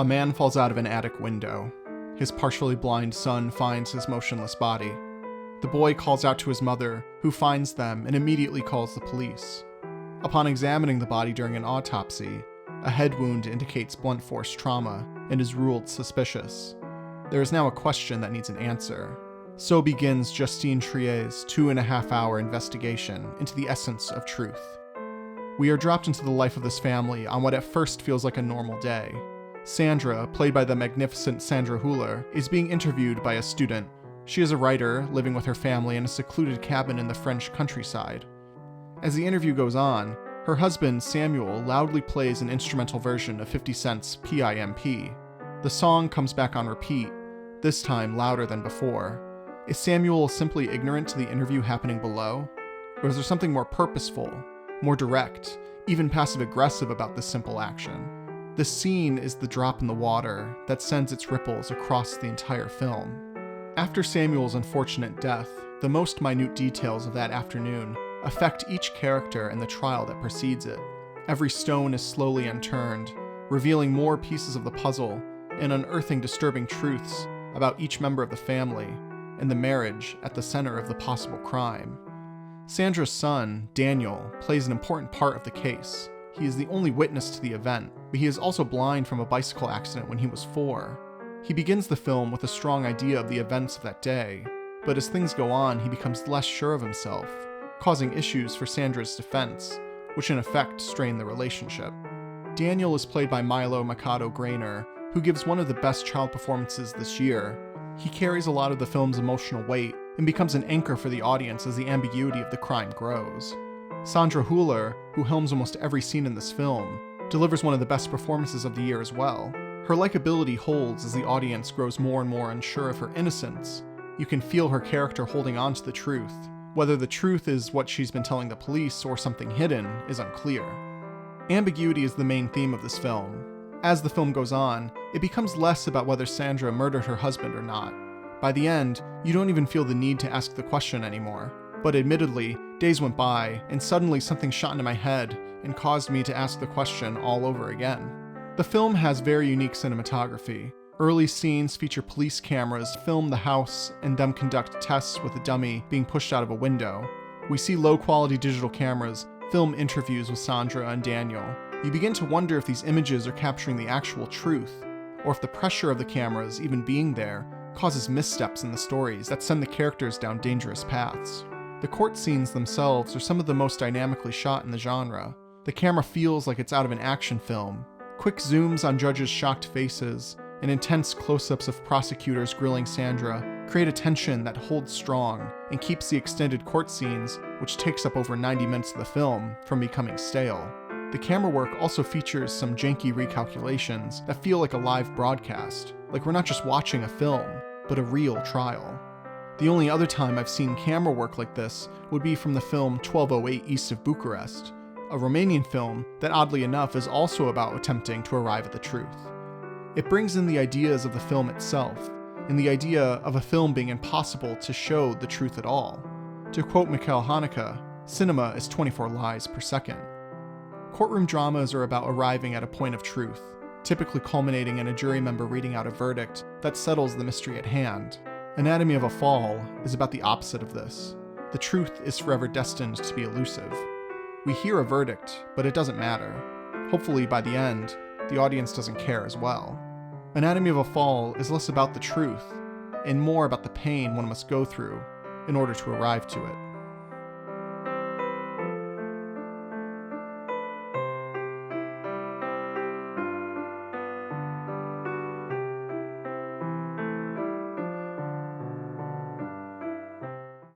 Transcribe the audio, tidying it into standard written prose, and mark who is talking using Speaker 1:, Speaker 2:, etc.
Speaker 1: A man falls out of an attic window. His partially blind son finds his motionless body. The boy calls out to his mother, who finds them and immediately calls the police. Upon examining the body during an autopsy, a head wound indicates blunt force trauma and is ruled suspicious. There is now a question that needs an answer. So begins Justine Trier's 2.5-hour investigation into the essence of truth. We are dropped into the life of this family on what at first feels like a normal day. Sandra, played by the magnificent Sandra Hüller, is being interviewed by a student. She is a writer, living with her family in a secluded cabin in the French countryside. As the interview goes on, her husband, Samuel, loudly plays an instrumental version of 50 Cent's PIMP. The song comes back on repeat, this time louder than before. Is Samuel simply ignorant to the interview happening below? Or is there something more purposeful, more direct, even passive-aggressive about this simple action? This scene is the drop in the water that sends its ripples across the entire film. After Samuel's unfortunate death, the most minute details of that afternoon affect each character and the trial that precedes it. Every stone is slowly unturned, revealing more pieces of the puzzle and unearthing disturbing truths about each member of the family and the marriage at the center of the possible crime. Sandra's son, Daniel, plays an important part of the case. He is the only witness to the event, but he is also blind from a bicycle accident when he was 4. He begins the film with a strong idea of the events of that day, but as things go on, he becomes less sure of himself, causing issues for Sandra's defense, which in effect strain the relationship. Daniel is played by Milo Mikado Grainer, who gives one of the best child performances this year. He carries a lot of the film's emotional weight and becomes an anchor for the audience as the ambiguity of the crime grows. Sandra Hüller, who helms almost every scene in this film, delivers one of the best performances of the year as well. Her likability holds as the audience grows more and more unsure of her innocence. You can feel her character holding on to the truth. Whether the truth is what she's been telling the police or something hidden is unclear. Ambiguity is the main theme of this film. As the film goes on, it becomes less about whether Sandra murdered her husband or not. By the end, you don't even feel the need to ask the question anymore. But admittedly, days went by, and suddenly something shot into my head and caused me to ask the question all over again. The film has very unique cinematography. Early scenes feature police cameras film the house and them conduct tests with a dummy being pushed out of a window. We see low-quality digital cameras film interviews with Sandra and Daniel. You begin to wonder if these images are capturing the actual truth, or if the pressure of the cameras even being there causes missteps in the stories that send the characters down dangerous paths. The court scenes themselves are some of the most dynamically shot in the genre. The camera feels like it's out of an action film. Quick zooms on judges' shocked faces and intense close-ups of prosecutors grilling Sandra create a tension that holds strong and keeps the extended court scenes, which takes up over 90 minutes of the film, from becoming stale. The camera work also features some janky recalculations that feel like a live broadcast, like we're not just watching a film, but a real trial. The only other time I've seen camera work like this would be from the film 1208 East of Bucharest, a Romanian film that oddly enough is also about attempting to arrive at the truth. It brings in the ideas of the film itself, and the idea of a film being impossible to show the truth at all. To quote Mikhail Haneke, cinema is 24 lies per second. Courtroom dramas are about arriving at a point of truth, typically culminating in a jury member reading out a verdict that settles the mystery at hand. Anatomy of a Fall is about the opposite of this. The truth is forever destined to be elusive. We hear a verdict, but it doesn't matter. Hopefully, by the end, the audience doesn't care as well. Anatomy of a Fall is less about the truth, and more about the pain one must go through in order to arrive to it.